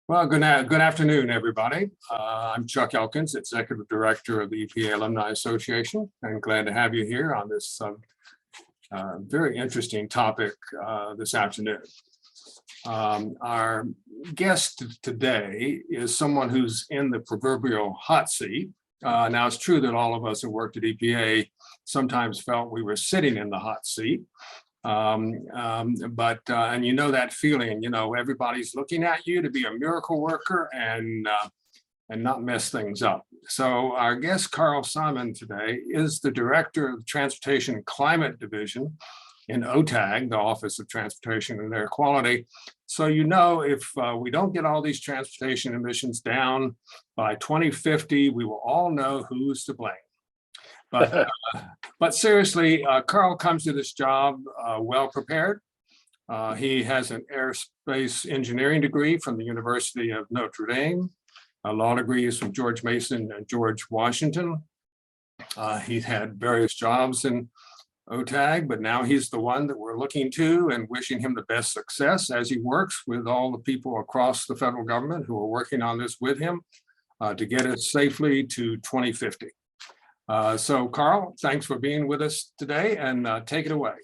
Well, good afternoon, everybody. I'm Chuck Elkins, Executive Director of the EPA Alumni Association, and glad to have you here on this very interesting topic this afternoon. Our guest today is someone who's in the proverbial hot seat. Now, it's true that all of us who worked at EPA sometimes felt we were sitting in the hot seat. And you know that feeling, everybody's looking at you to be a miracle worker and not mess things up. So our guest, Karl Simon, today is the Director of the Transportation Climate Division in OTAG, the Office of Transportation and Air Quality. So if we don't get all these transportation emissions down by 2050, we will all know who's to blame. But seriously, Karl comes to this job well prepared. He has an aerospace engineering degree from the University of Notre Dame, law degrees from George Mason and George Washington. He's had various jobs in OTAG, but now he's the one that we're looking to and wishing him the best success as he works with all the people across the federal government who are working on this with him to get us safely to 2050. So Karl, thanks for being with us today, and take it away.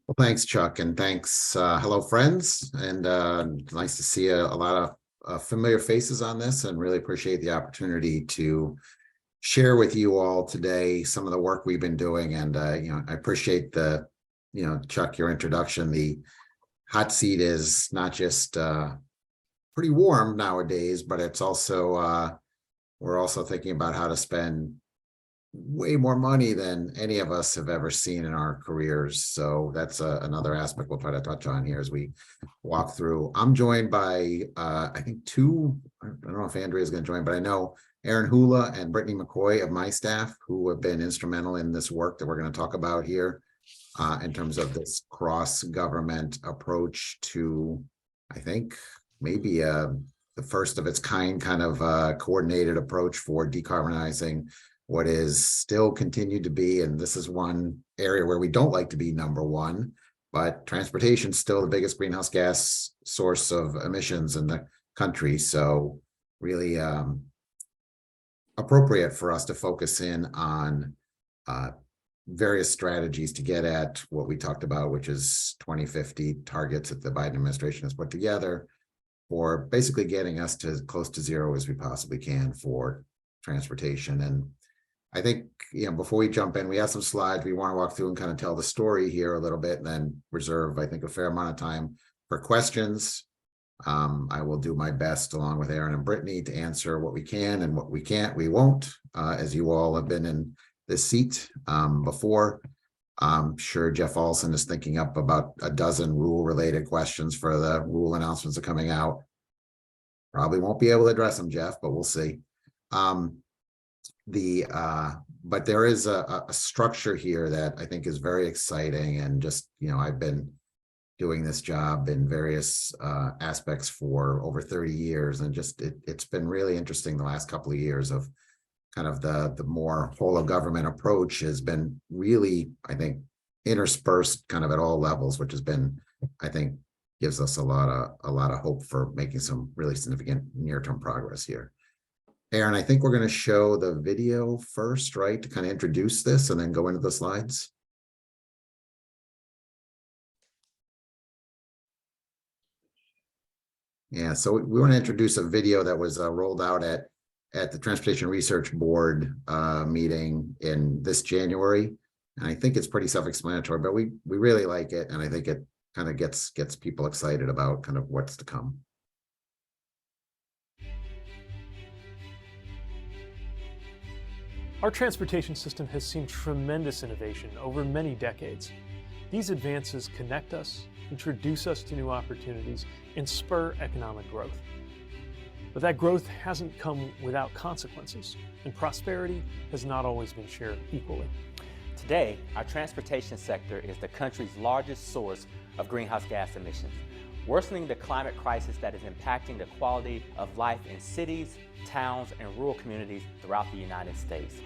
Well, thanks, Chuck, and thanks. Hello, friends, and nice to see a lot of familiar faces on this, and really appreciate the opportunity to share with you all today some of the work we've been doing. And I appreciate Chuck, your introduction. The hot seat is not just pretty warm nowadays, but it's also we're also thinking about how to spend way more money than any of us have ever seen in our careers. So that's another aspect we'll try to touch on here as we walk through. I'm joined by, I think I don't know if Andrea is going to join, but I know Aaron Hula and Brittany McCoy of my staff who have been instrumental in this work that we're going to talk about here in terms of this cross-government approach to, I think, maybe the first of its kind coordinated approach for decarbonizing what is still continued to be, and this is one area where we don't like to be number one, but transportation is still the biggest greenhouse gas source of emissions in the country. So really appropriate for us to focus in on various strategies to get at what we talked about, which is 2050 targets that the Biden administration has put together for basically getting us to as close to zero as we possibly can for transportation. And I think, before we jump in, we have some slides we want to walk through and kind of tell the story here a little bit, and then reserve, I think, a fair amount of time for questions. I will do my best, along with Aaron and Brittany, to answer what we can, and what we can't, we won't, as you all have been in this seat before. I'm sure Jeff Olson is thinking up about a dozen rule-related questions for the rule announcements that are coming out. Probably won't be able to address them, Jeff, but we'll see. But there is a structure here that I think is very exciting, and just I've been doing this job in various aspects for over 30 years, and just it's been really interesting the last couple of years of kind of the more whole of government approach has been really, I think, interspersed kind of at all levels, which has been, I think, gives us a lot of hope for making some really significant near-term progress here. Aaron, I think we're going to show the video first, right, to kind of introduce this and then go into the slides. Yeah, so we want to introduce a video that was rolled out at the Transportation Research Board meeting in this January. And I think it's pretty self-explanatory, but we really like it. And I think it kind of gets people excited about kind of what's to come. Our transportation system has seen tremendous innovation over many decades. These advances connect us, introduce us to new opportunities, and spur economic growth. But that growth hasn't come without consequences, and prosperity has not always been shared equally. Today, our transportation sector is the country's largest source of greenhouse gas emissions, worsening the climate crisis that is impacting the quality of life in cities, towns, and rural communities throughout the United States.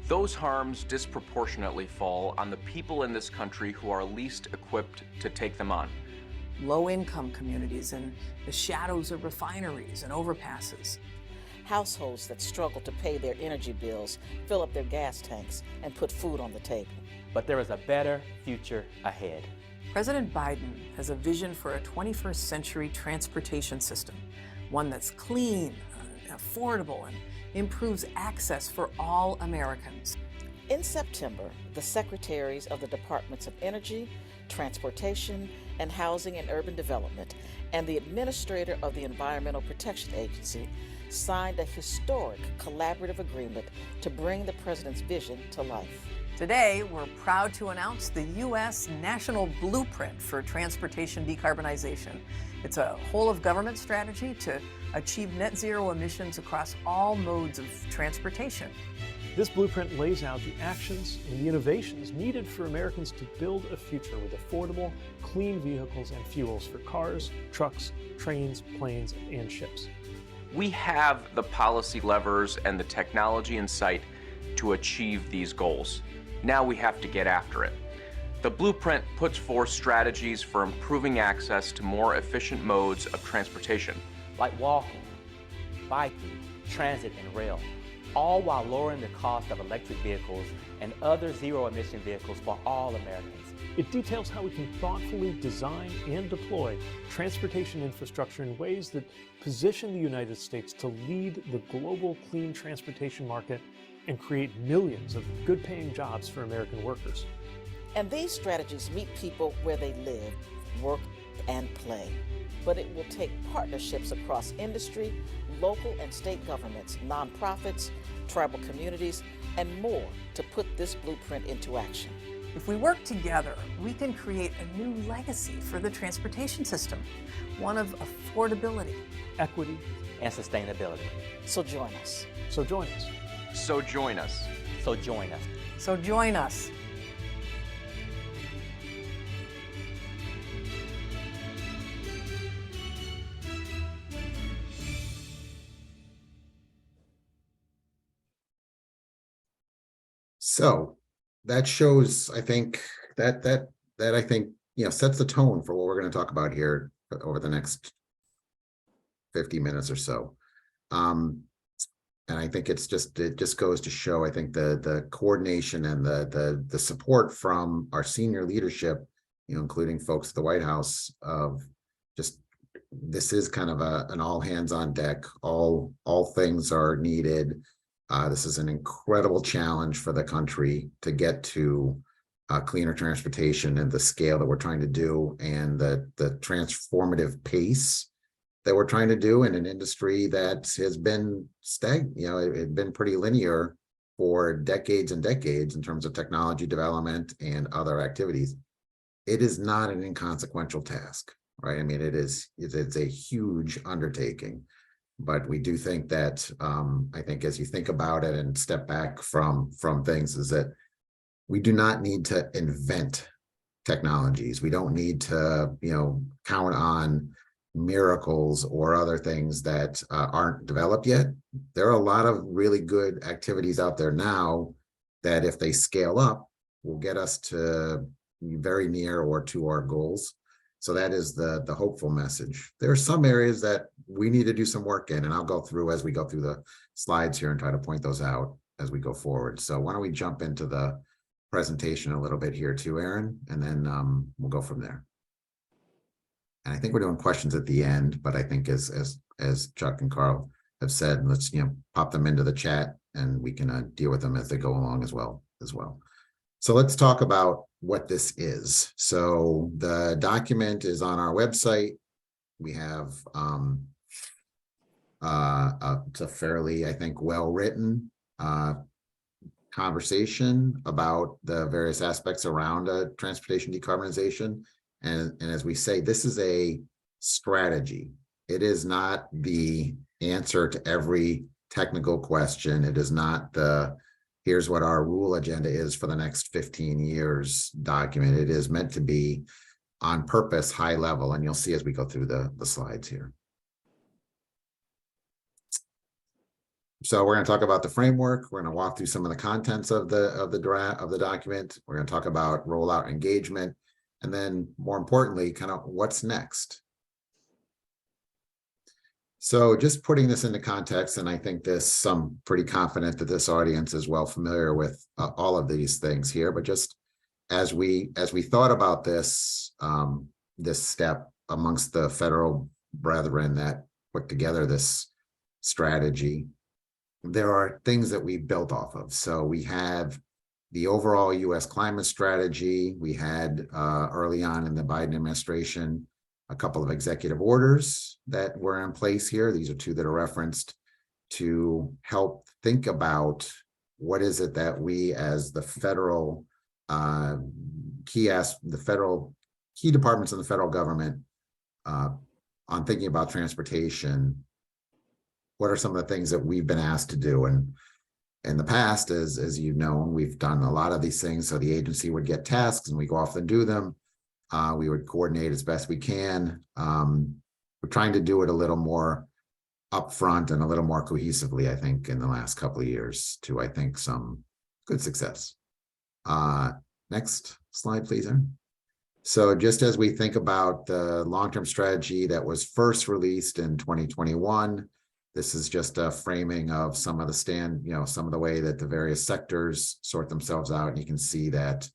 Those harms disproportionately fall on the people in this country who are least equipped to take them on. low-income communities in the shadows of refineries and overpasses. Households that struggle to pay their energy bills, fill up their gas tanks, and put food on the table. But there is a better future ahead. President Biden has a vision for a 21st century transportation system, one that's clean, affordable, and improves access for all Americans. In September, the Secretaries of the Departments of Energy, Transportation, and Housing and Urban Development, and the Administrator of the Environmental Protection Agency signed a historic collaborative agreement to bring the President's vision to life. Today, we're proud to announce the U.S. National Blueprint for Transportation Decarbonization. It's a whole-of-government strategy to achieve net zero emissions across all modes of transportation. This blueprint lays out the actions and the innovations needed for Americans to build a future with affordable, clean vehicles and fuels for cars, trucks, trains, planes, and ships. We have the policy levers and the technology in sight to achieve these goals. Now we have to get after it. The blueprint puts forth strategies for improving access to more efficient modes of transportation, like walking, biking, transit, and rail, all while lowering the cost of electric vehicles and other zero-emission vehicles for all Americans. It details how we can thoughtfully design and deploy transportation infrastructure in ways that position the United States to lead the global clean transportation market and create millions of good-paying jobs for American workers. And these strategies meet people where they live, work, and play. But it will take partnerships across industry, local and state governments, nonprofits, tribal communities, and more to put this blueprint into action. If we work together, we can create a new legacy for the transportation system, one of affordability, Equity. And sustainability. So join us. So join us. so join us. So join us. So join us. So that shows, I think, that I think, sets the tone for what we're going to talk about here over the next 50 minutes or so. And I think it just goes to show, I think, the coordination and the support from our senior leadership, including folks at the White House, of just, this is kind of an all hands on deck, all things are needed. This is an incredible challenge for the country to get to cleaner transportation and the scale that we're trying to do, and the transformative pace that we're trying to do in an industry that has been stagnant. It's been pretty linear for decades and decades in terms of technology development and other activities. It is not an inconsequential task, right? I mean, it's a huge undertaking. But we do think that, I think as you think about it and step back from things, is that we do not need to invent technologies. We don't need to, count on miracles or other things that aren't developed yet. There are a lot of really good activities out there now that, if they scale up, will get us to very near or to our goals. So that is the hopeful message. There are some areas that we need to do some work in, and I'll go through as we go through the slides here and try to point those out as we go forward. So why don't we jump into the presentation a little bit here too, Aaron, and then we'll go from there. And I think we're doing questions at the end, but I think as Chuck and Karl have said, let's pop them into the chat and we can deal with them as they go along as well. So let's talk about what this is. So the document is on our website. We have it's a fairly, I think, well-written conversation about the various aspects around transportation decarbonization. And as we say, this is a strategy. It is not the answer to every technical question. It is not the here's what our rule agenda is for the next 15 years document. It is meant to be on purpose, high level, and you'll see as we go through the slides here. So we're going to talk about the framework. We're going to walk through some of the contents of the document. We're going to talk about rollout engagement, And then more importantly, kind of what's next? So just putting this into context, and I think I'm pretty confident that this audience is well familiar with all of these things here, but just as we thought about this, this step amongst the federal brethren that put together this strategy, there are things that we built off of. So we have the overall U.S. climate strategy. We had early on in the Biden administration a couple of executive orders that were in place here. These are two that are referenced to help think about what is it that we as the federal key departments in the federal government on thinking about transportation, what are some of the things that we've been asked to do? And in the past, as you've known, we've done a lot of these things. So the agency would get tasks and we go off and do them. We would coordinate as best we can. We're trying to do it a little more upfront and a little more cohesively, I think, in the last couple of years to, I think, some good success. Next slide, please, Aaron. So just as we think about the long-term strategy that was first released in 2021, this is just a framing of some of the some of the way that the various sectors sort themselves out. And you can see that,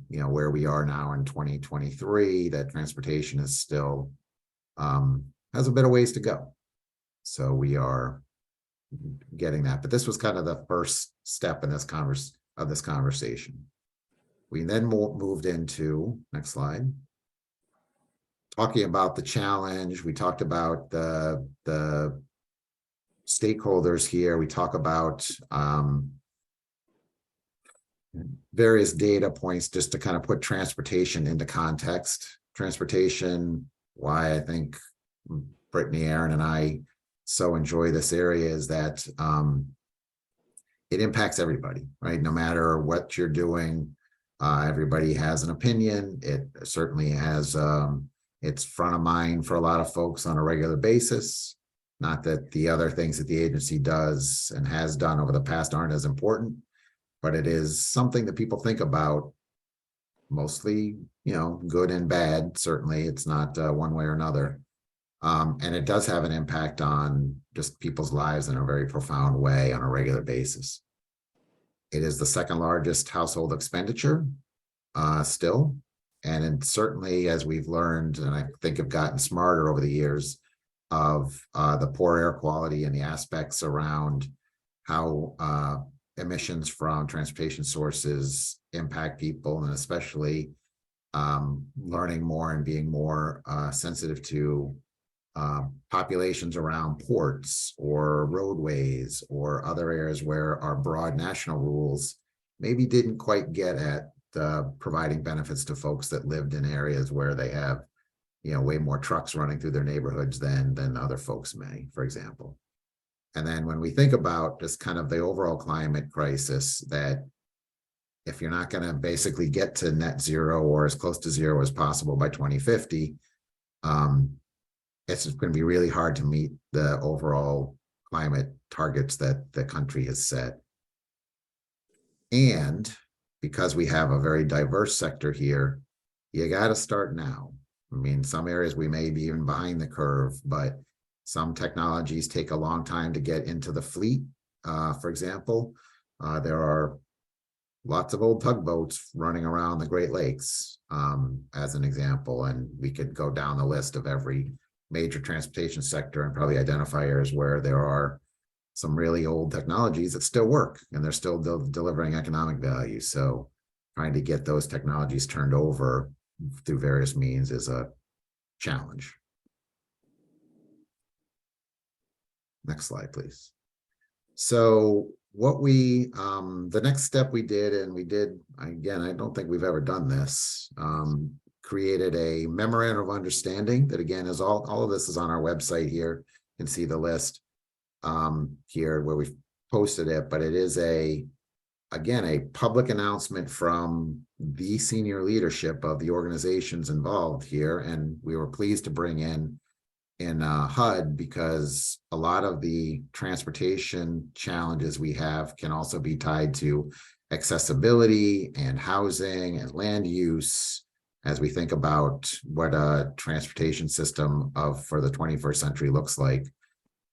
where we are now in 2023, that transportation is still has a bit of ways to go. So we are getting that. But this was kind of the first step in this conversation. We then moved into, next slide, talking about the challenge. We talked about the stakeholders here. We talk about various data points just to kind of put transportation into context. Transportation, why I think Brittany, Aaron, and I so enjoy this area is that it impacts everybody, right? No matter what you're doing, everybody has an opinion. It certainly has, it's front of mind for a lot of folks on a regular basis. Not that the other things that the agency does and has done over the past aren't as important, but it is something that people think about, mostly, good and bad. Certainly, it's not one way or another. And it does have an impact on just people's lives in a very profound way on a regular basis. It is the second largest household expenditure still. And certainly, as we've learned, and I think have gotten smarter over the years, of the poor air quality and the aspects around how emissions from transportation sources impact people, and especially learning more and being more sensitive to populations around ports or roadways or other areas where our broad national rules maybe didn't quite get at providing benefits to folks that lived in areas where they have way more trucks running through their neighborhoods than other folks may, for example. And then when we think about just kind of the overall climate crisis, that if you're not going to basically get to net zero or as close to zero as possible by 2050, it's going to be really hard to meet the overall climate targets that the country has set. And because we have a very diverse sector here, you got to start now. I mean, some areas we may be even behind the curve, but some technologies take a long time to get into the fleet. For example, there are lots of old tugboats running around the Great Lakes, as an example, and we could go down the list of every major transportation sector and probably identify areas where there are some really old technologies that still work and they're still delivering economic value. So trying to get those technologies turned over through various means is a challenge. Next slide, please. So what the next step we did, again, I don't think we've ever done this, created a memorandum of understanding that, again, is all of this is on our website here. You can see the list here where we've posted it, but it is again, a public announcement from the senior leadership of the organizations involved here. And we were pleased to bring in HUD, because a lot of the transportation challenges we have can also be tied to accessibility and housing and land use as we think about what a transportation system for the 21st century looks like.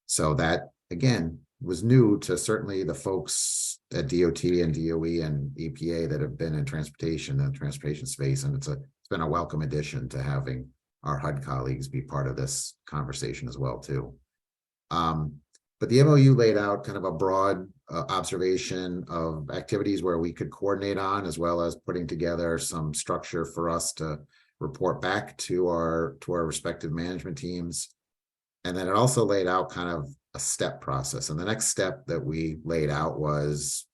So that, again, was new to certainly the folks at DOT and DOE and EPA that have been in transportation and the transportation space. And it's been a welcome addition to having our HUD colleagues be part of this conversation as well, too. But the MOU laid out kind of a broad observation of activities where we could coordinate on, as well as putting together some structure for us to report back to our respective management teams. And then it also laid out kind of a step process. And the next step that we laid out was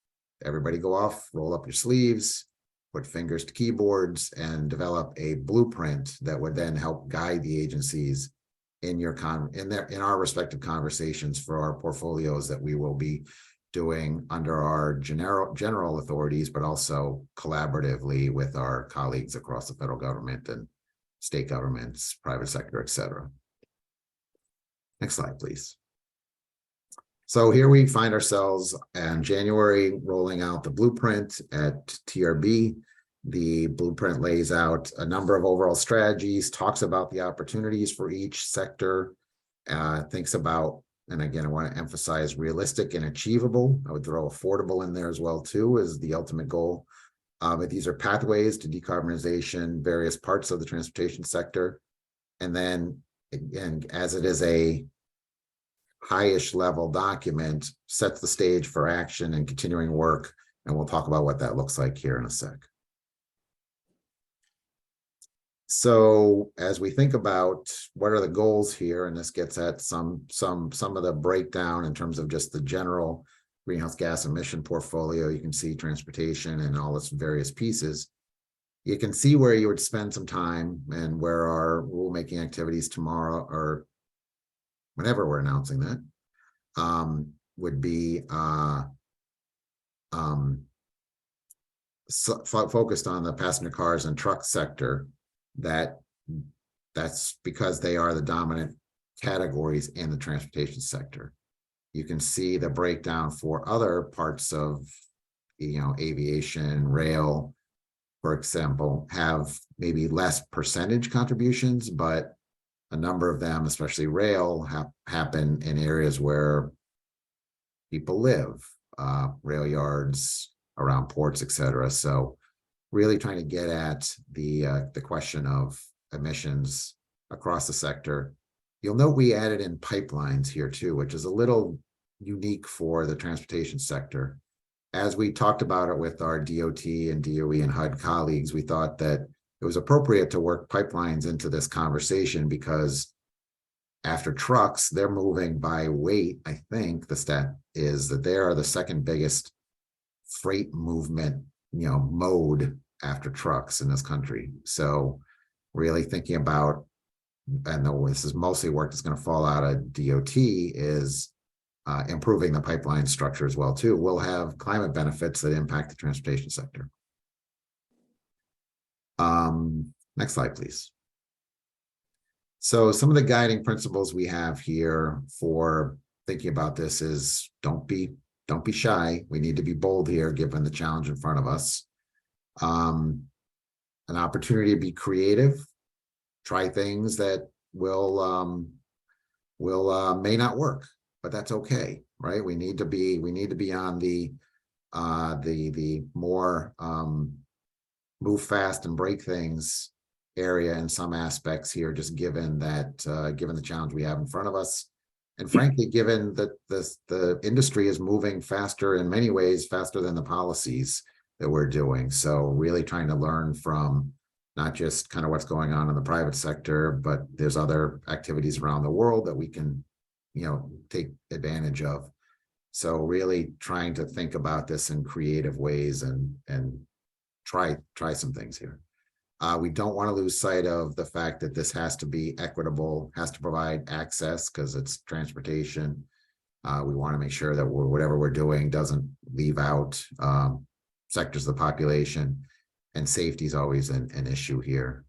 everybody go off, roll up your sleeves, put fingers to keyboards, and develop a blueprint that would then help guide the agencies in our respective conversations for our portfolios that we will be doing under our general authorities, but also collaboratively with our colleagues across the federal government and state governments, private sector, et cetera. Next slide, please. So here we find ourselves in January rolling out the blueprint at TRB. The blueprint lays out a number of overall strategies, talks about the opportunities for each sector, thinks about, and again, I want to emphasize realistic and achievable. I would throw affordable in there as well, too, as the ultimate goal. But these are pathways to decarbonization, various parts of the transportation sector. And then, again, as it is a high-ish level document, sets the stage for action and continuing work. And we'll talk about what that looks like here in a sec. So as we think about what are the goals here, and this gets at some of the breakdown in terms of just the general greenhouse gas emission portfolio, you can see transportation and all its various pieces. You can see where you would spend some time and where our rulemaking activities tomorrow or whenever we're announcing that would be focused on the passenger cars and truck sector. That's because they are the dominant categories in the transportation sector. You can see the breakdown for other parts of, aviation, rail, for example, have maybe less percentage contributions, but a number of them, especially rail, happen in areas where people live, rail yards, around ports, et cetera. So really trying to get at the question of emissions across the sector. You'll note we added in pipelines here too, which is a little unique for the transportation sector. As we talked about it with our DOT and DOE and HUD colleagues, we thought that it was appropriate to work pipelines into this conversation because after trucks, they're moving by weight. I think the stat is that they are the second biggest freight movement, mode after trucks in this country. So really thinking about, and this is mostly work that's going to fall out of DOT, is improving the pipeline structure as well too. We'll have climate benefits that impact the transportation sector. Next slide, please. So some of the guiding principles we have here for thinking about this is don't be shy. We need to be bold here, given the challenge in front of us. An opportunity to be creative, try things that will may not work, but that's okay, right? We need to be on the more move fast and break things area in some aspects here, just given the challenge we have in front of us. And frankly, given that the industry is moving faster in many ways, faster than the policies that we're doing. So really trying to learn from not just kind of what's going on in the private sector, but there's other activities around the world that we can, take advantage of. So really trying to think about this in creative ways and try some things here. We don't want to lose sight of the fact that this has to be equitable, has to provide access because it's transportation. We want to make sure that whatever we're doing doesn't leave out sectors of the population, and safety is always an issue here.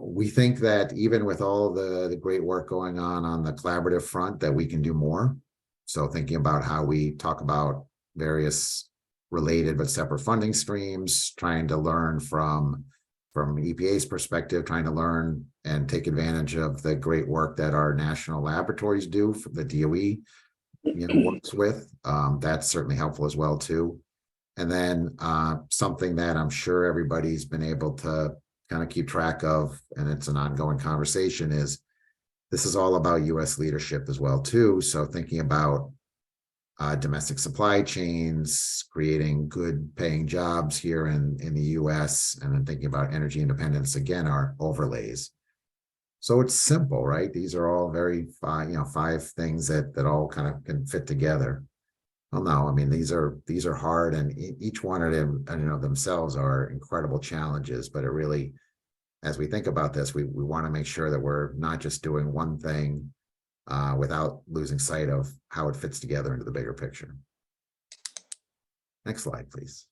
We think that even with all the great work going on the collaborative front, that we can do more. So thinking about how we talk about various related but separate funding streams, trying to learn from from EPA's perspective, trying to learn and take advantage of the great work that our national laboratories do for the DOE, works with. That's certainly helpful as well too. And then something that I'm sure everybody's been able to kind of keep track of, and it's an ongoing conversation, is this is all about U.S. leadership as well too. So thinking about domestic supply chains, creating good paying jobs here in the U.S., and then thinking about energy independence, again, are overlays. So it's simple, right? These are all very five things that all kind of can fit together. Well, no, I mean, these are hard, and each one of them, themselves are incredible challenges, but it really, as we think about this, we want to make sure that we're not just doing one thing without losing sight of how it fits together into the bigger picture. Next slide, please.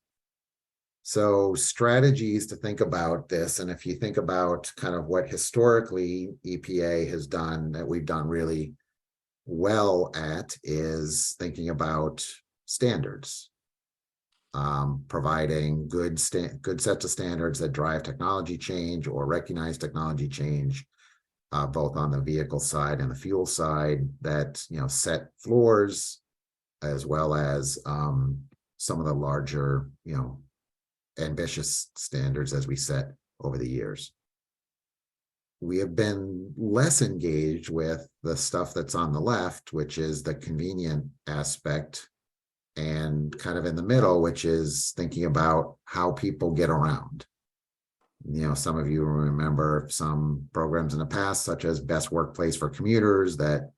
So strategies to think about this, and if you think about kind of what historically EPA has done that we've done really well at, is thinking about standards, providing good sets of standards that drive technology change or recognize technology change, both on the vehicle side and the fuel side, that set floors, as well as some of the larger ambitious standards as we set over the years. We have been less engaged with the stuff that's on the left, which is the convenient aspect, and kind of in the middle, which is thinking about how people get around. Some of you remember some programs in the past, such as Best Workplace for Commuters, that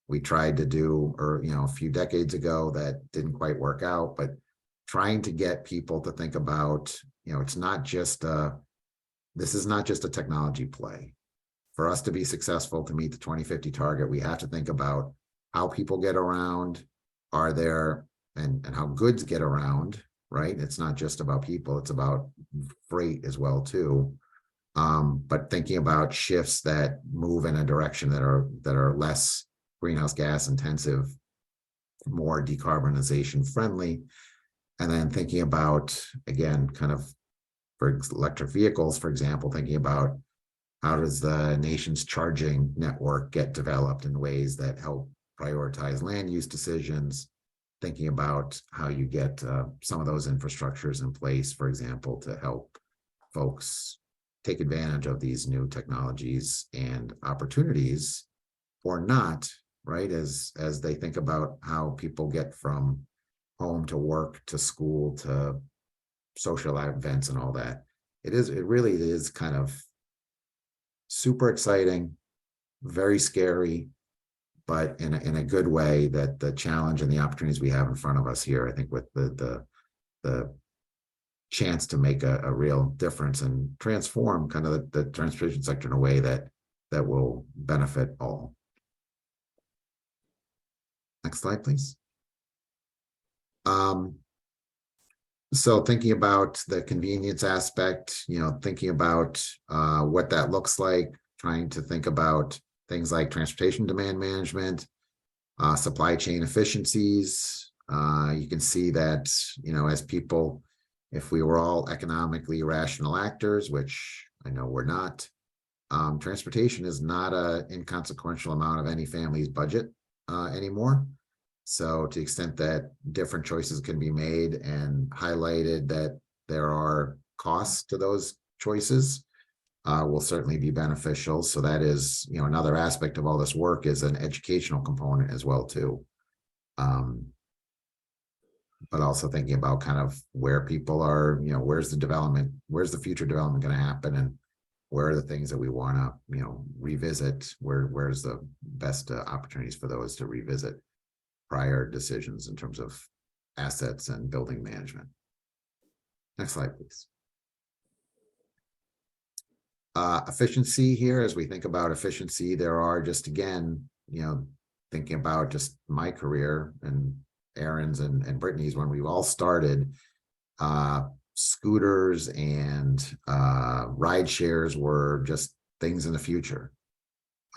we tried to do, or a few decades ago, that didn't quite work out. But trying to get people to think about, it's not just this is not just a technology play. For us to be successful to meet the 2050 target, we have to think about how people get around, are there, and how goods get around, right? It's not just about people, it's about freight as well too. But thinking about shifts that move in a direction that are less greenhouse gas intensive, more decarbonization friendly. And then thinking about, again, kind of for electric vehicles, for example, thinking about how does the nation's charging network get developed in ways that help prioritize land use decisions, thinking about how you get some of those infrastructures in place, for example, to help folks take advantage of these new technologies and opportunities, or not, right? As they think about how people get from home to work to school to social events and all that. It really is kind of super exciting, very scary, but in a good way, that the challenge and the opportunities we have in front of us here, I think, with the chance to make a real difference and transform kind of the transportation sector in a way that will benefit all. Next slide, please. So thinking about the convenience aspect, thinking about what that looks like, trying to think about things like transportation demand management, supply chain efficiencies. You can see that, as people, if we were all economically rational actors, which I know we're not, transportation is not an inconsequential amount of any family's budget anymore. So to the extent that different choices can be made and highlighted that there are costs to those choices, will certainly be beneficial. So that is, another aspect of all this work, is an educational component as well too. But also thinking about kind of where people are, where's the future development going to happen, and where are the things that we want to, revisit, where's the best opportunities for those to revisit prior decisions in terms of assets and building management. Next slide, please. Efficiency here, as we think about efficiency, there are just, again, thinking about just my career and Aaron's and Brittany's, when we all started, scooters and ride shares were just things in the future.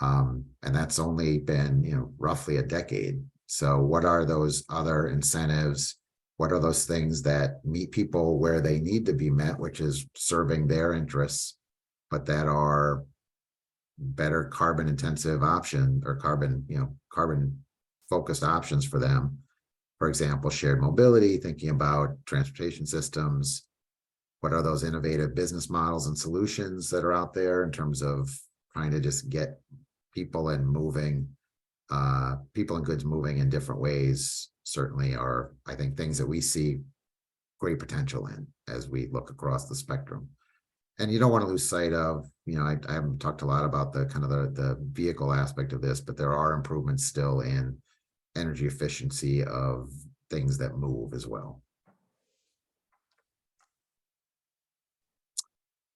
And that's only been, roughly a decade. So what are those other incentives what are those things that meet people where they need to be met, which is serving their interests, but that are better carbon intensive option or carbon focused options for them. For example, shared mobility, thinking about transportation systems. What are those innovative business models and solutions that are out there in terms of trying to just get people and goods moving in different ways, certainly are, I think, things that we see great potential in as we look across the spectrum. And you don't want to lose sight of, I haven't talked a lot about the kind of the vehicle aspect of this, but there are improvements still in energy efficiency of things that move as well.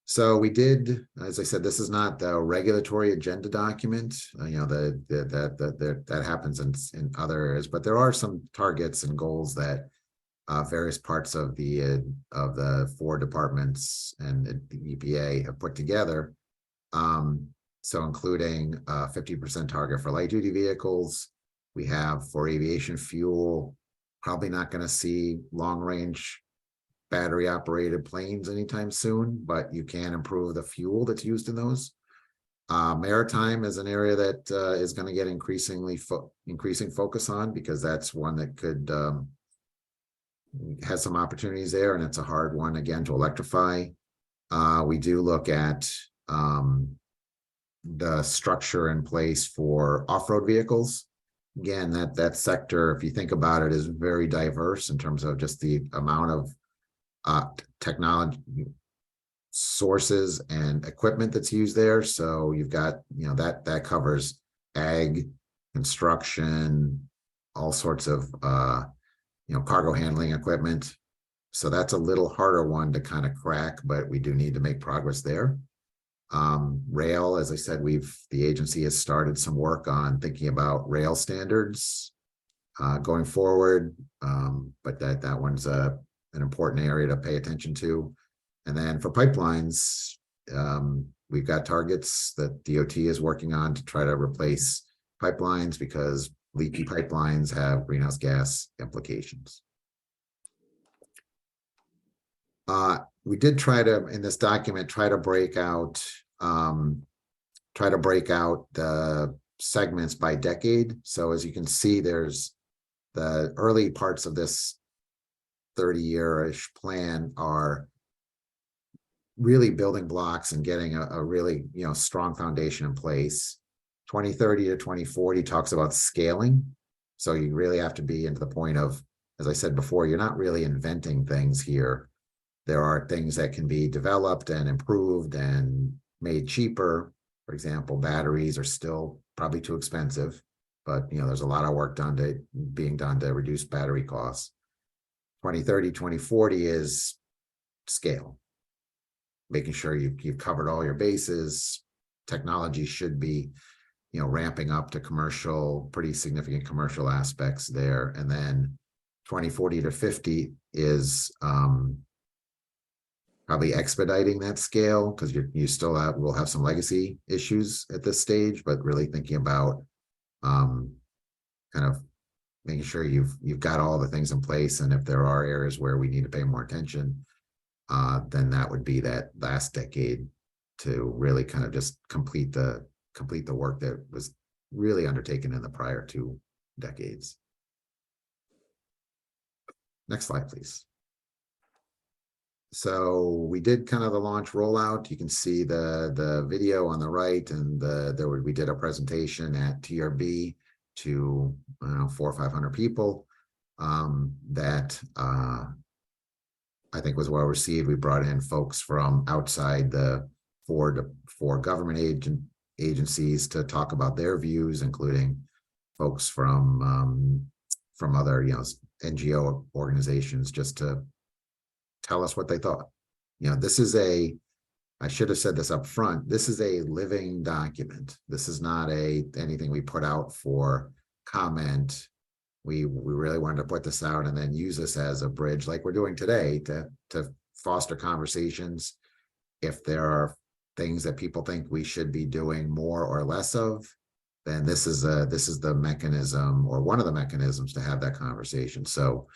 So we did, as I said, this is not the regulatory agenda document, that happens in other areas, but there are some targets and goals that various parts of the 4 departments and the EPA have put together. So including a 50% target for light duty vehicles. We have for aviation fuel, probably not going to see long range battery operated planes anytime soon, but you can improve the fuel that's used in those. Maritime is an area that is going to get increasing focus on, because that's one that could has some opportunities there, and it's a hard one again to electrify. We do look at the structure in place for off-road vehicles. Again, that sector, if you think about it, is very diverse in terms of just the amount of technology sources and equipment that's used there. So you've got, that covers ag, construction, all sorts of cargo handling equipment. So that's a little harder one to kind of crack, but we do need to make progress there. Rail, as I said, the agency has started some work on thinking about rail standards going forward, but that one's an important area to pay attention to. And then for pipelines, we've got targets that DOT is working on to try to replace pipelines, because leaky pipelines have greenhouse gas implications. We did try to, in this document, try to break out the segments by decade. So as you can see, there's the early parts of this 30-year-ish plan are really building blocks and getting a really strong foundation in place. 2030 to 2040 talks about scaling. So you really have to be into the point of, as I said before, you're not really inventing things here. There are things that can be developed and improved and made cheaper. For example, batteries are still probably too expensive, but there's a lot of work being done to reduce battery costs. 2030, 2040 is scale, making sure you've covered all your bases. Technology should be, ramping up to pretty significant commercial aspects there. And then 2040 to 50 is probably expediting that scale, because you still will have some legacy issues at this stage, but really thinking about kind of making sure you've got all the things in place. And if there are areas where we need to pay more attention, then that would be that last decade to really kind of just complete the work that was really undertaken in the prior 2 decades. Next slide, please. So we did kind of the launch rollout. You can see the video on the right, and we did a presentation at TRB to 400 or 500 people that I think was well received. We brought in folks from outside the four government agencies to talk about their views, including folks from other NGO organizations, just to tell us what they thought. This is I should have said this up front, this is a living document. This is not anything we put out for comment. We really wanted to put this out and then use this as a bridge, like we're doing today, to foster conversations. If there are things that people think we should be doing more or less of, then this is the mechanism, or one of the mechanisms, to have that conversation. So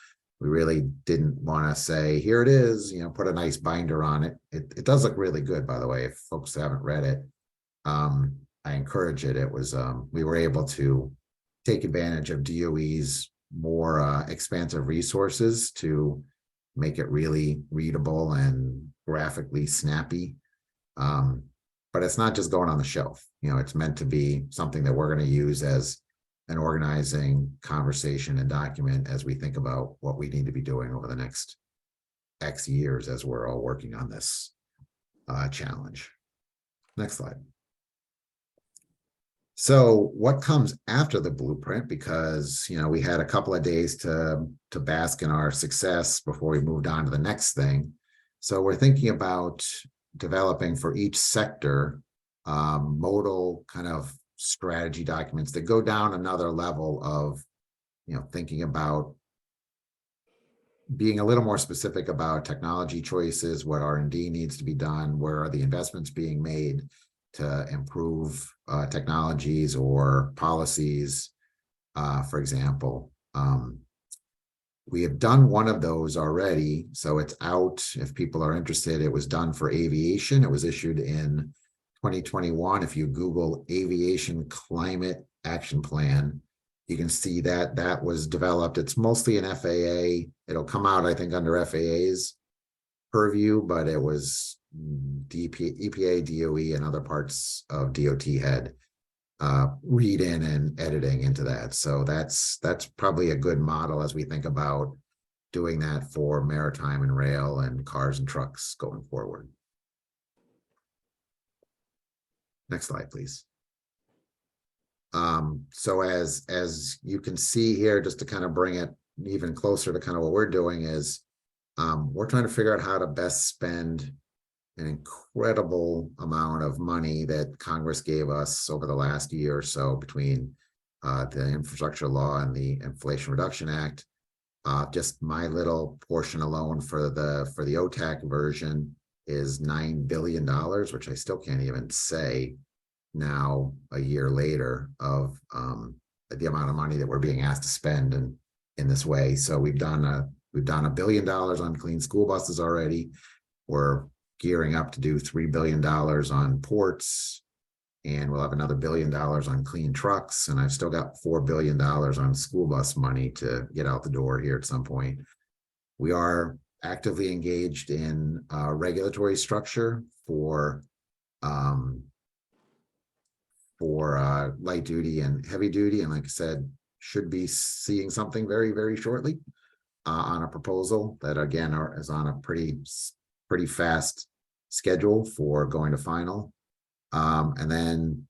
we really didn't want to say, here it is, put a nice binder on it. It does look really good, by the way, if folks haven't read it. I encourage it. It was, we were able to take advantage of DOE's more expansive resources to make it really readable and graphically snappy. But it's not just going on the shelf. It's meant to be something that we're going to use as an organizing conversation and document as we think about what we need to be doing over the next X years as we're all working on this challenge. Next slide. So what comes after the blueprint? Because we had a couple of days to bask in our success before we moved on to the next thing. So we're thinking about developing for each sector modal kind of strategy documents that go down another level of thinking about being a little more specific about technology choices, what R&D needs to be done, where are the investments being made to improve technologies or policies, for example. We have done one of those already, so it's out if people are interested. It was done for aviation. It was issued in 2021. If you Google Aviation Climate Action Plan, you can see that that was developed. It's mostly an FAA. It'll come out, I think, under FAA's purview, but it was EPA, DOE, and other parts of DOT had read in and editing into that. So that's probably a good model as we think about doing that for maritime and rail and cars and trucks going forward. Next slide, please. So as you can see here, just to kind of bring it even closer to kind of what we're doing is we're trying to figure out how to best spend an incredible amount of money that Congress gave us over the last year or so between the infrastructure law and the Inflation Reduction Act. Just my little portion alone for the OTAC version is $9 billion, which I still can't even say now a year later of the amount of money that we're being asked to spend in this way. So we've done $1 billion on clean school buses already. We're gearing up to do $3 billion on ports, and we'll have another $1 billion on clean trucks. And I've still got $4 billion on school bus money to get out the door here at some point. We are actively engaged in regulatory structure for light duty and heavy duty. And like I said, should be seeing something very, very shortly on a proposal that again is on a pretty fast schedule for going to final. And then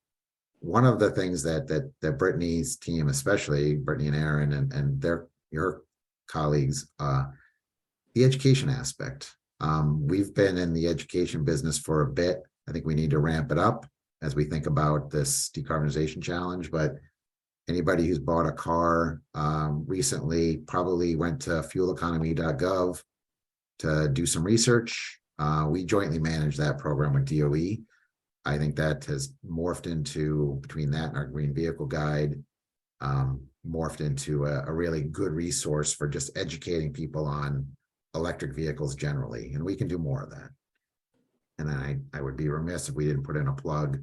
one of the things that Brittany's team, especially Brittany and Aaron and your colleagues, the education aspect. We've been in the education business for a bit. I think we need to ramp it up as we think about this decarbonization challenge. But anybody who's bought a car recently probably went to fueleconomy.gov to do some research. We jointly manage that program with DOE. I think that has morphed into, between that and our green vehicle guide, morphed into a really good resource for just educating people on electric vehicles generally. And we can do more of that. And then I would be remiss if we didn't put in a plug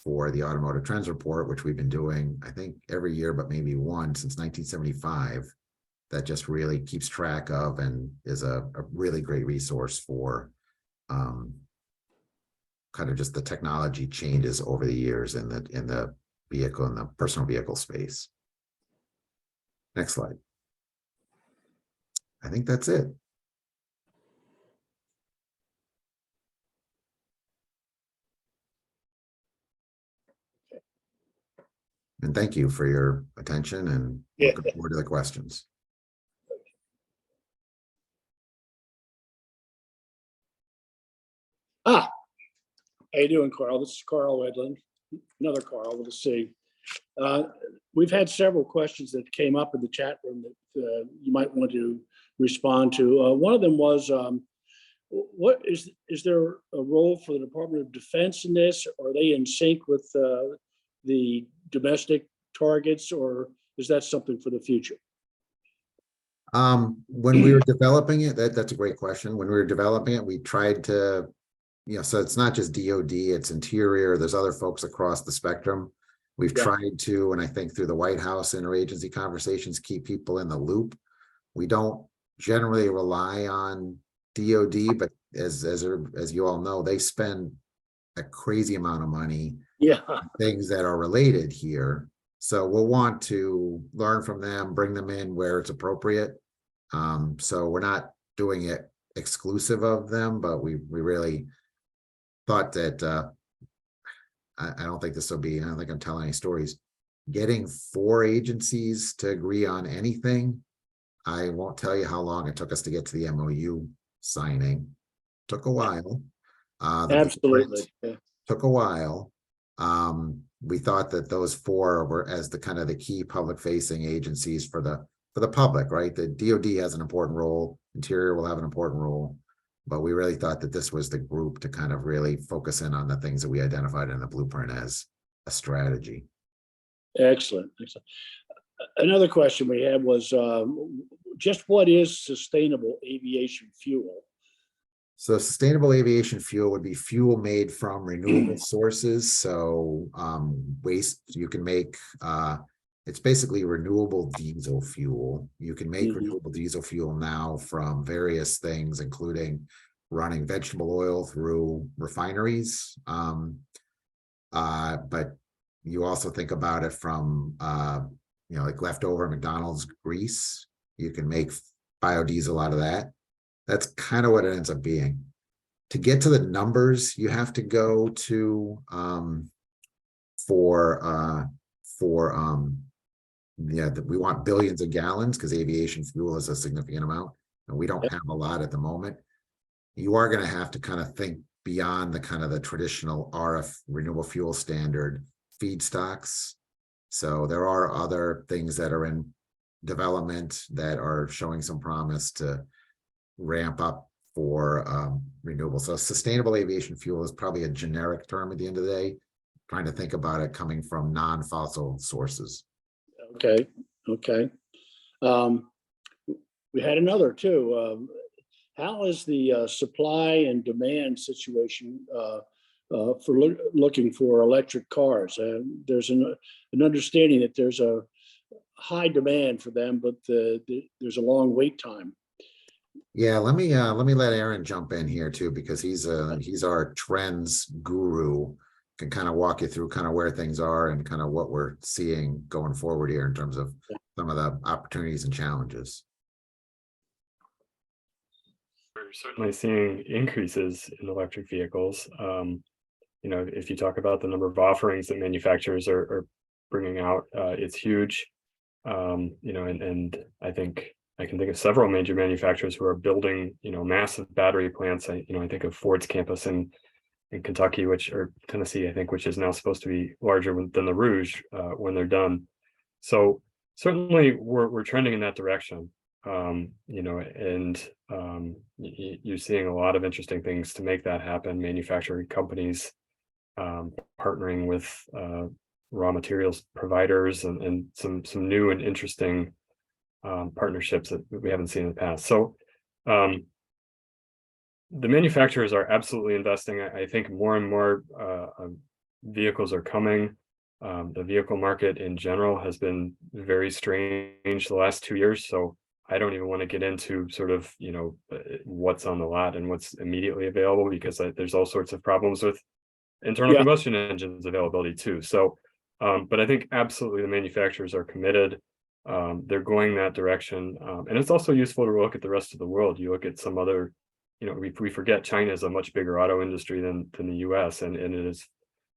for the Automotive Trends Report, which we've been doing, I think, every year, but maybe one since 1975, that just really keeps track of and is a really great resource for kind of just the technology changes over the years in the vehicle and the personal vehicle space. Next slide. I think that's it. And thank you for your attention and looking forward to the questions. How you doing, Carl? This is Carl Edlund, another Carl with a C. We've had several questions that came up in the chat room that you might want to respond to. One of them was, what is there a role for the Department of Defense in this? Are they in sync with the domestic targets, or is that something for the future? When we were developing it, that's a great question. When we were developing it, we tried to, so it's not just DOD, it's Interior. There's other folks across the spectrum. We've Yeah. tried to, and I think through the White House interagency conversations, keep people in the loop. We don't generally rely on DOD, but as you all know, they spend a crazy amount of money Yeah, on things that are related here. So we'll want to learn from them, bring them in where it's appropriate. So we're not doing it exclusive of them, but we really thought that I don't think this will be, I don't think I'm telling any stories. Getting 4 agencies to agree on anything, I won't tell you how long it took us to get to the MOU signing. Took a while. The absolutely. blueprint Yeah. took a while. We thought that those 4 were as the kind of the key public facing agencies for the public, right? The DoD has an important role, Interior will have an important role, but we really thought that this was the group to kind of really focus in on the things that we identified in the blueprint as a strategy. Excellent. Excellent. Another question we had was just what is sustainable aviation fuel? So sustainable aviation fuel would be fuel made from renewable sources. So waste, you can make, it's basically renewable diesel fuel. You can make renewable diesel fuel now from various things, including running vegetable oil through refineries. But you also think about it from, like leftover McDonald's grease. You can make biodiesel out of that. That's kind of what it ends up being. To get to the numbers, you have to go to we want billions of gallons because aviation fuel is a significant amount, and we don't have a lot at the moment. You are going to have to kind of think beyond the kind of the traditional RF renewable fuel standard feedstocks. So there are other things that are in development that are showing some promise to ramp up for renewable. So sustainable aviation fuel is probably a generic term at the end of the day, trying to think about it coming from non-fossil sources. Okay. Okay. We had another too. How is the supply and demand situation for looking for electric cars? There's an understanding that there's a high demand for them, but there's a long wait time. Yeah, let me let Aaron jump in here too, because he's our trends guru, can kind of walk you through kind of where things are and kind of what we're seeing going forward here in terms of some of the opportunities and challenges. We're certainly seeing increases in electric vehicles. If you talk about the number of offerings that manufacturers are bringing out, it's huge. And I think I can think of several major manufacturers who are building, massive battery plants. I think of Ford's campus in Kentucky, or Tennessee, I think, which is now supposed to be larger than the Rouge when they're done. So certainly we're trending in that direction. You're seeing a lot of interesting things to make that happen. Manufacturing companies partnering with raw materials providers and some new and interesting partnerships that we haven't seen in the past. So the manufacturers are absolutely investing. I think more and more vehicles are coming. The vehicle market in general has been very strange the last 2 years. So I don't even want to get into sort of, what's on the lot and what's immediately available, because there's all sorts of problems with internal combustion engines availability too. So, but I think absolutely the manufacturers are committed. They're going that direction. And it's also useful to look at the rest of the world. You look at some other, we forget China is a much bigger auto industry than the U.S. and it is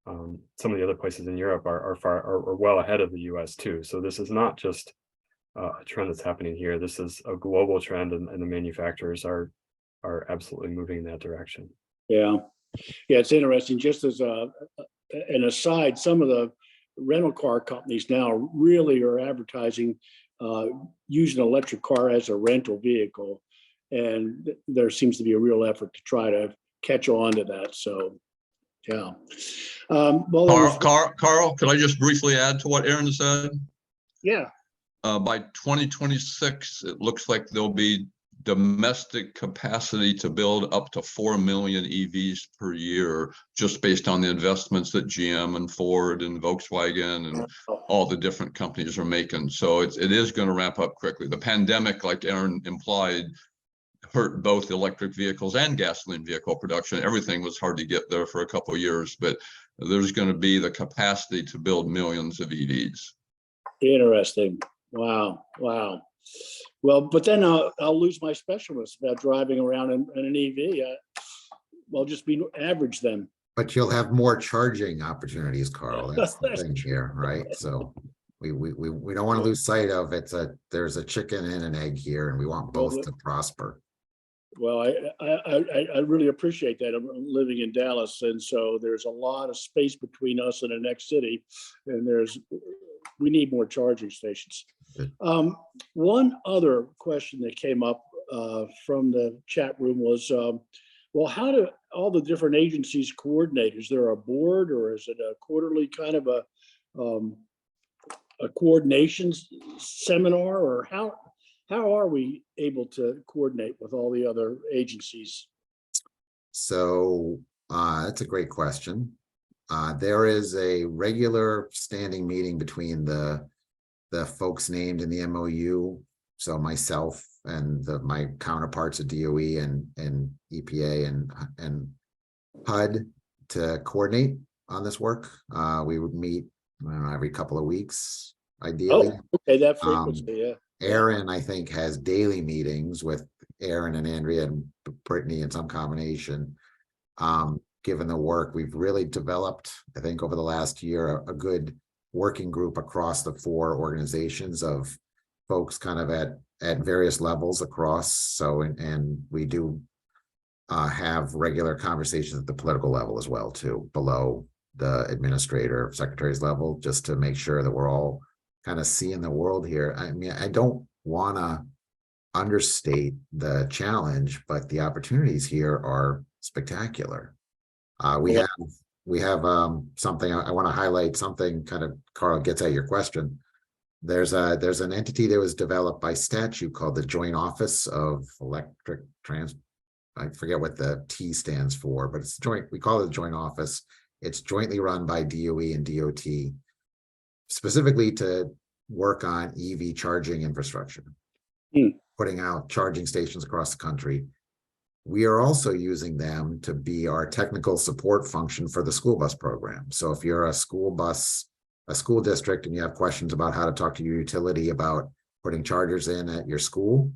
some of the other places in Europe are well ahead of the U.S. too. So this is not just a trend that's happening here. This is a global trend, and the manufacturers are absolutely moving in that direction. Yeah, it's interesting. Just as an aside, some of the rental car companies now really are advertising using an electric car as a rental vehicle, and there seems to be a real effort to try to catch on to that. So, yeah. Carl, could I just briefly add to what Aaron said? Yeah. by 2026, it looks like there'll be domestic capacity to build up to 4 million EVs per year, just based on the investments that GM and Ford and Volkswagen and all the different companies are making. So it is going to ramp up quickly. The pandemic, like Aaron implied, hurt both electric vehicles and gasoline vehicle production. Everything was hard to get there for a couple of years, but there's going to be the capacity to build millions of EVs. Interesting. Wow. Wow. Well, but then I'll lose my specialness about driving around in an EV. I'll just be average then. But you'll have more charging opportunities, Carl. That's the thing here, right? So we don't want to lose sight of there's a chicken and an egg here, and we want both to prosper. Well, I really appreciate that. I'm living in Dallas, and so there's a lot of space between us and the next city, and we need more charging stations. One other question that came up from the chat room was, well, how do all the different agencies coordinate? Is there a board, or is it a quarterly kind of a coordination seminar, or how are we able to coordinate with all the other agencies? So that's a great question. There is a regular standing meeting between the folks named in the MOU. So myself and my counterparts at DOE and EPA and HUD to coordinate on this work. We would meet, I don't know, every couple of weeks, ideally. Oh, okay, that frequency, yeah. Aaron, I think, has daily meetings with Aaron and Andrea and Brittany in some combination. Given the work, we've really developed, I think, over the last year, a good working group across the 4 organizations of folks kind of at various levels across. So, and we do have regular conversations at the political level as well, too, below the administrator, secretary's level, just to make sure that we're all kind of seeing the world here. I mean, I don't want to understate the challenge, but the opportunities here are spectacular. We have something I want to highlight, something kind of, Carl, gets at your question. There's an entity that was developed by statute called the Joint Office of Electric I forget what the T stands for, but it's joint. We call it the Joint Office. It's jointly run by DOE and DOT, specifically to work on EV charging infrastructure, putting out charging stations across the country. We are also using them to be our technical support function for the school bus program. So if you're a school district, and you have questions about how to talk to your utility about putting chargers in at your school,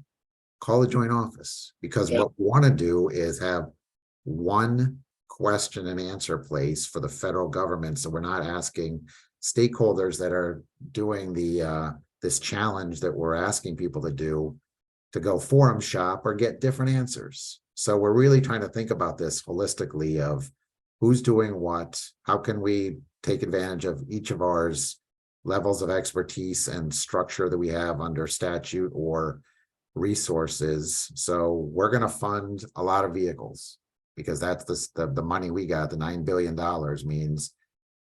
call the Joint Office, because what we want to do is have one question and answer place for the federal government. So we're not asking stakeholders that are doing this challenge that we're asking people to do to go forum shop or get different answers. So we're really trying to think about this holistically of who's doing what, how can we take advantage of each of ours levels of expertise and structure that we have under statute or resources. So we're going to fund a lot of vehicles, because that's the money we got. The $9 billion means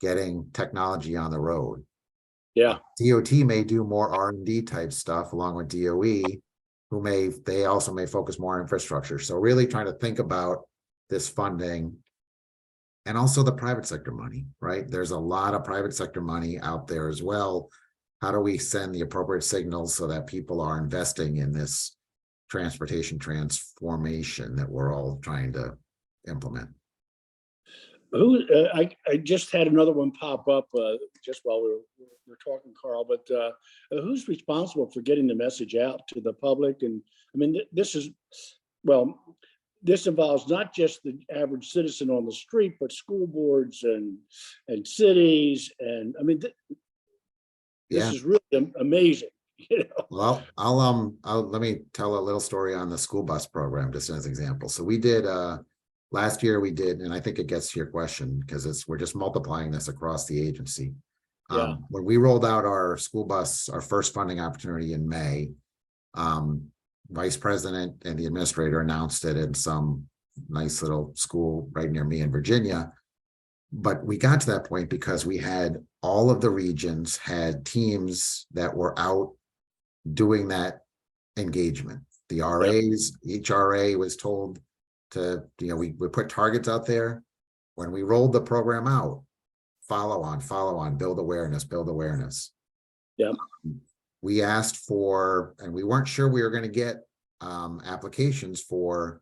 getting technology on the road. Yeah. DOT may do more R&D type stuff along with DOE, they also may focus more on infrastructure. So really trying to think about this funding and also the private sector money, right? There's a lot of private sector money out there as well. How do we send the appropriate signals so that people are investing in this transportation transformation that we're all trying to implement? I just had another one pop up just while we're talking, Carl, but who's responsible for getting the message out to the public? And I mean, this involves not just the average citizen on the street, but school boards and cities. And I mean, this is really amazing. You know? Well, I'll let me tell a little story on the school bus program, just as an example. So we did last year, and I think it gets to your question, because we're just multiplying this across the agency. When we rolled out our school bus, our first funding opportunity in May, Vice President and the administrator announced it in some nice little school right near me in Virginia. But we got to that point because we had all of the regions had teams that were out doing that engagement. The RAs, each RA was told to, we put targets out there. When we rolled the program out, follow on, build awareness. Yeah. We asked for, and we weren't sure we were going to get applications for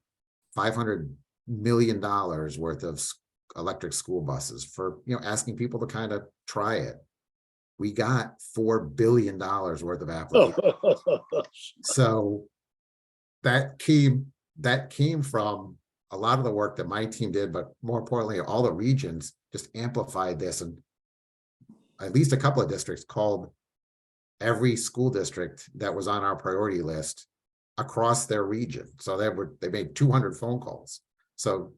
$500 million worth of electric school buses for, asking people to kind of try it. We got $4 billion worth of applications. So that came from a lot of the work that my team did, but more importantly, all the regions just amplified this, and at least a couple of districts called every school district that was on our priority list across their region. So they made 200 phone calls. So,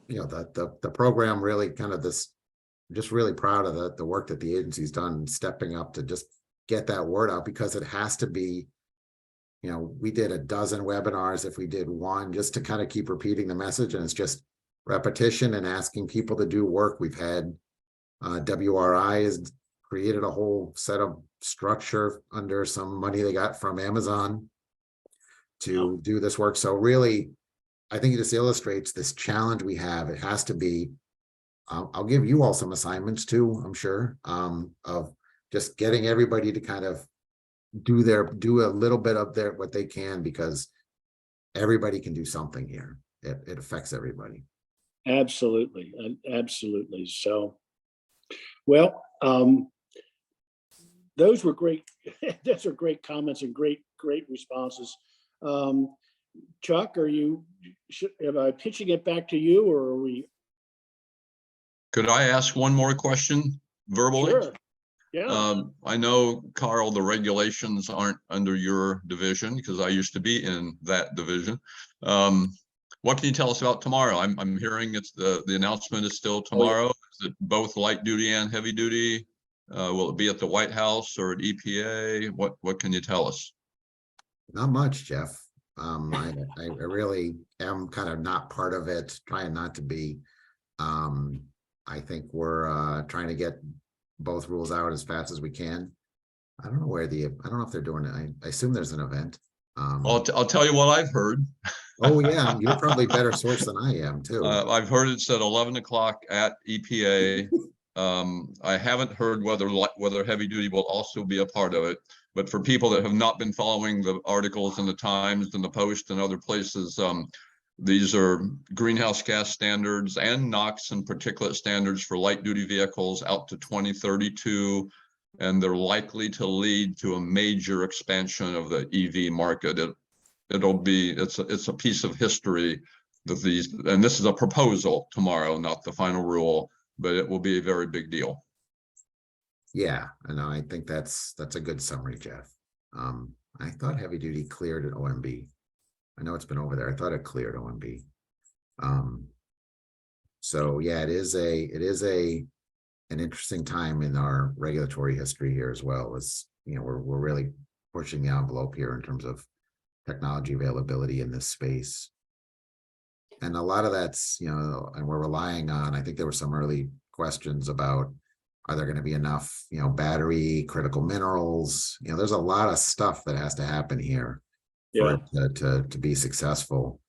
the program really kind of just really proud of the work that the agency's done, stepping up to just get that word out, because it has to be, we did a dozen webinars if we did one, just to kind of keep repeating the message. And it's just repetition and asking people to do work. We've had WRI has created a whole set of structure under some money they got from Amazon to do this work. So really, I think it just illustrates this challenge we have. It has to be, I'll give you all some assignments too, I'm sure, of just getting everybody to kind of do a little bit of what they can, because everybody can do something here. It affects everybody. Absolutely. So, well, those were great. Those are great comments and great responses. Chuck, am I pitching it back to you, or are we? Could I ask one more question verbally? Sure. Yeah. I know, Karl, the regulations aren't under your division, because I used to be in that division. What can you tell us about tomorrow? I'm hearing it's the announcement is still tomorrow. Is it both light duty and heavy duty? Will it be at the White House or at EPA? What can you tell us? Not much, Jeff. I really am kind of not part of it, trying not to be. I think we're trying to get both rules out as fast as we can. I don't know if they're doing it. I assume there's an event. I'll tell you what I've heard. Oh yeah, you're probably better source than I am too. I've heard it's at 11 o'clock at EPA. I haven't heard whether heavy duty will also be a part of it. But for people that have not been following the articles in the Times and the Post and other places, these are greenhouse gas standards and NOx and particulate standards for light duty vehicles out to 2032. And they're likely to lead to a major expansion of the EV market. It's a piece of history that and this is a proposal tomorrow, not the final rule, but it will be a very big deal. Yeah, and I think that's a good summary, Jeff. I thought heavy duty cleared at OMB. I know it's been over there. I thought it cleared OMB. So yeah, it is an interesting time in our regulatory history here as well. As we're really pushing the envelope here in terms of technology availability in this space. And a lot of that's, and we're relying on, I think there were some early questions about, are there going to be enough, battery, critical minerals? There's a lot of stuff that has to happen here for it to be successful.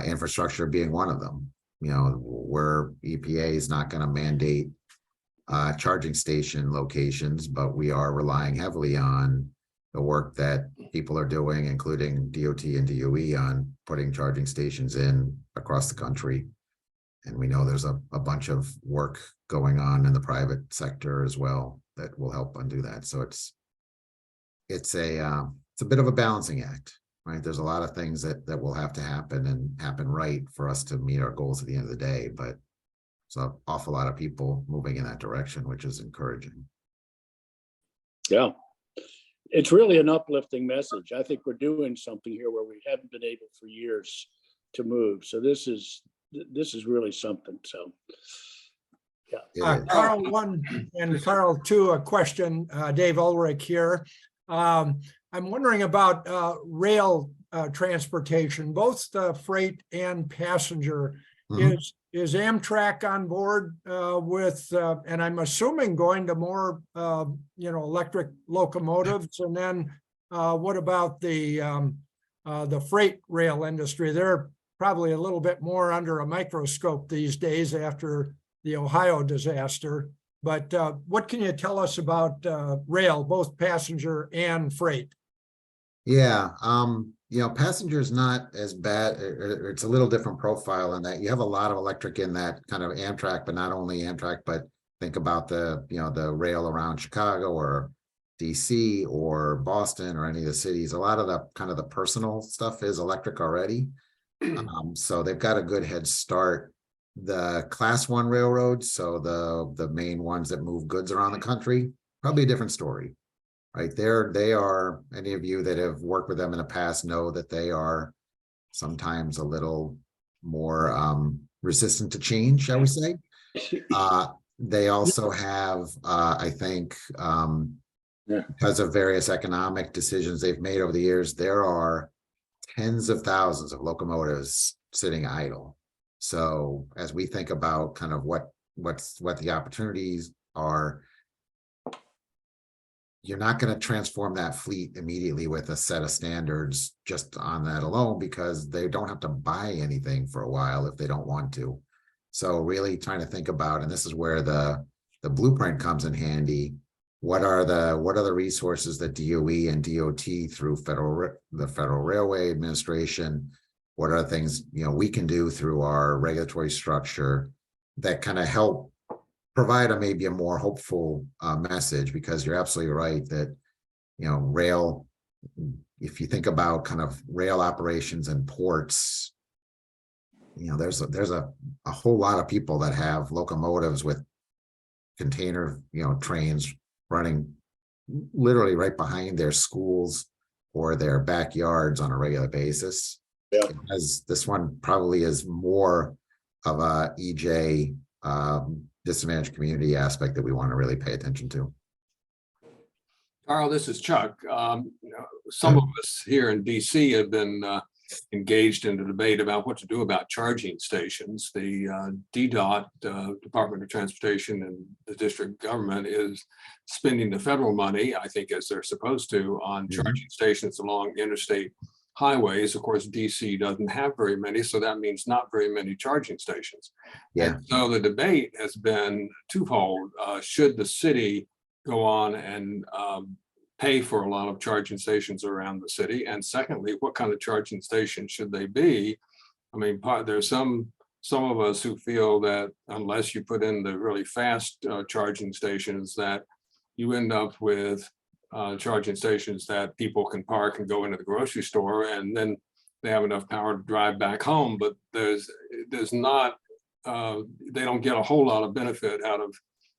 Infrastructure being one of them, where EPA is not going to mandate charging station locations, but we are relying heavily on the work that people are doing, including DOT and DOE, on putting charging stations in across the country. And we know there's a bunch of work going on in the private sector as well that will help undo that. So it's a bit of a balancing act, right? There's a lot of things that will have to happen and happen right for us to meet our goals at the end of the day. But it's an awful lot of people moving in that direction, which is encouraging. Yeah. It's really an uplifting message. I think we're doing something here where we haven't been able for years to move. So this is really something. So yeah. Karl, one, and Karl, two, a question. Dave Ulrich here. I'm wondering about rail transportation, both freight and passenger. Mm-hmm. Is Amtrak on board with, and I'm assuming going to more, electric locomotives, and then what about the freight rail industry? They're probably a little bit more under a microscope these days after the Ohio disaster. But what can you tell us about rail, both passenger and freight? Yeah, passenger is not as bad, or it's a little different profile in that you have a lot of electric in that kind of Amtrak, but not only Amtrak, but think about the rail around Chicago or DC or Boston or any of the cities. A lot of the kind of the personal stuff is electric already. So they've got a good head start. The class 1 railroads, so the main ones that move goods around the country, probably a different story. Right there, they are, any of you that have worked with them in the past know that they are sometimes a little more resistant to change, shall we say. They also have, I think, because of various economic decisions they've made over the years, there are tens of thousands of locomotives sitting idle. So as we think about kind of what the opportunities are, you're not going to transform that fleet immediately with a set of standards just on that alone, because they don't have to buy anything for a while if they don't want to. So really trying to think about, and this is where the blueprint comes in handy. What are the resources that DOE and DOT through the Federal Railway Administration, what are the things we can do through our regulatory structure that kind of help provide maybe a more hopeful message? Because you're absolutely right that rail, if you think about kind of rail operations and ports, there's a whole lot of people that have locomotives with container trains running literally right behind their schools or their backyards on a regular basis. Yeah. As this one probably is more of a EJ disadvantaged community aspect that we want to really pay attention to. Karl, this is Chuck. Some of us here in DC have been engaged in the debate about what to do about charging stations. The DDOT, Department of Transportation, and the district government is spending the federal money, I think, as they're supposed to, on charging stations along interstate highways. Of course, DC doesn't have very many, so that means not very many charging stations. Yeah. And so the debate has been twofold. Should the city go on and pay for a lot of charging stations around the city? And secondly, what kind of charging stations should they be? I mean, there's some of us who feel that unless you put in the really fast charging stations, that you end up with charging stations that people can park and go into the grocery store, and then they have enough power to drive back home. But there's not, they don't get a whole lot of benefit out of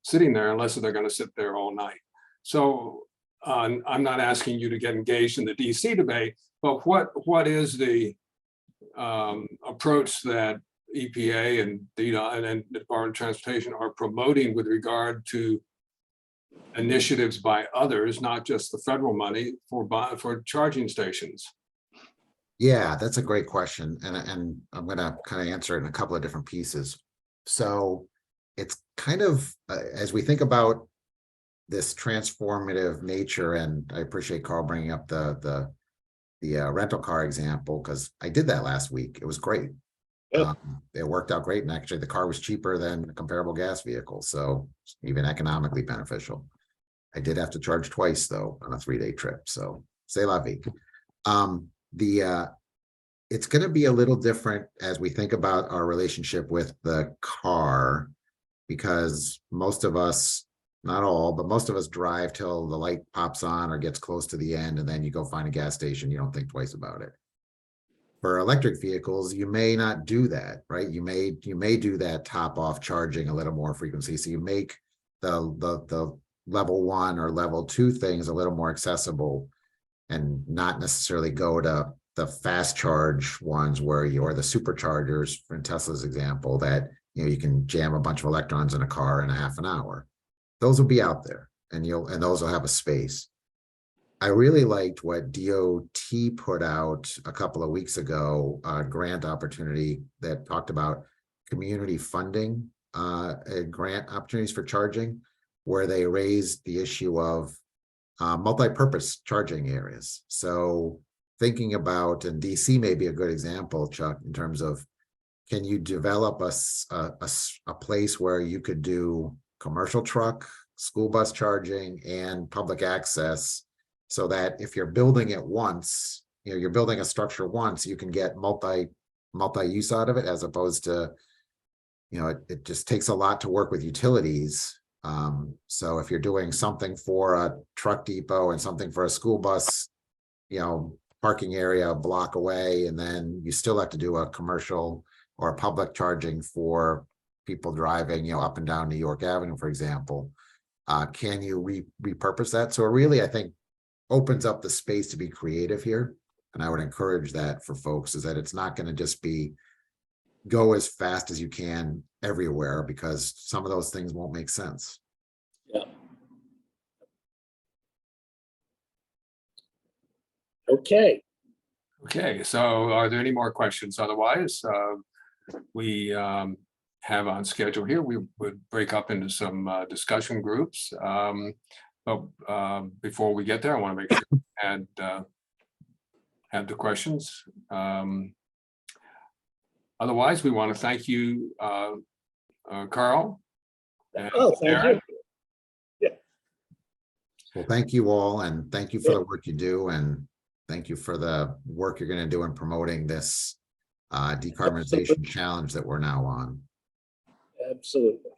sitting there unless they're going to sit there all night. So I'm not asking you to get engaged in the DC debate, but what is the approach that EPA and DDOT and the Department of Transportation are promoting with regard to initiatives by others, not just the federal money, for charging stations? Yeah, that's a great question. And I'm going to kind of answer it in a couple of different pieces. So it's kind of, as we think about this transformative nature, and I appreciate Karl bringing up the rental car example, because I did that last week. It was great. Yep. It worked out great. And actually the car was cheaper than a comparable gas vehicle. So even economically beneficial. I did have to charge twice though on a 3-day trip. So c'est la vie. It's going to be a little different as we think about our relationship with the car, because most of us, not all, but most of us drive till the light pops on or gets close to the end, and then you go find a gas station. You don't think twice about it. For electric vehicles, you may not do that, right? You may do that top off charging a little more frequency. So you make the level 1 or level 2 things a little more accessible, and not necessarily go to the fast charge ones where or the superchargers, in Tesla's example, that you can jam a bunch of electrons in a car in a half an hour. Those will be out there, and those will have a space. I really liked what DOT put out a couple of weeks ago, a grant opportunity that talked about community funding grant opportunities for charging, where they raised the issue of multi-purpose charging areas. So thinking about, and DC may be a good example, Chuck, in terms of, can you develop a place where you could do commercial truck, school bus charging, and public access, so that if you're building it once, you're building a structure once, you can get multi-use out of it, as opposed to, it just takes a lot to work with utilities. So if you're doing something for a truck depot and something for a school bus, parking area a block away, and then you still have to do a commercial or a public charging for people driving, up and down New York Avenue, for example. Can you repurpose that? So it really, I think, opens up the space to be creative here. And I would encourage that for folks, is that it's not going to just be go as fast as you can everywhere, because some of those things won't make sense. Yeah. Okay. Okay, so are there any more questions? Otherwise, we have on schedule here, we would break up into some discussion groups. But before we get there, I want to make sure we had the questions. Otherwise, we want to thank you, Karl. Oh, thank you. Well, thank you all, and thank you for the work you do, and thank you for the work you're going to do in promoting this decarbonization challenge that we're now on. Absolutely.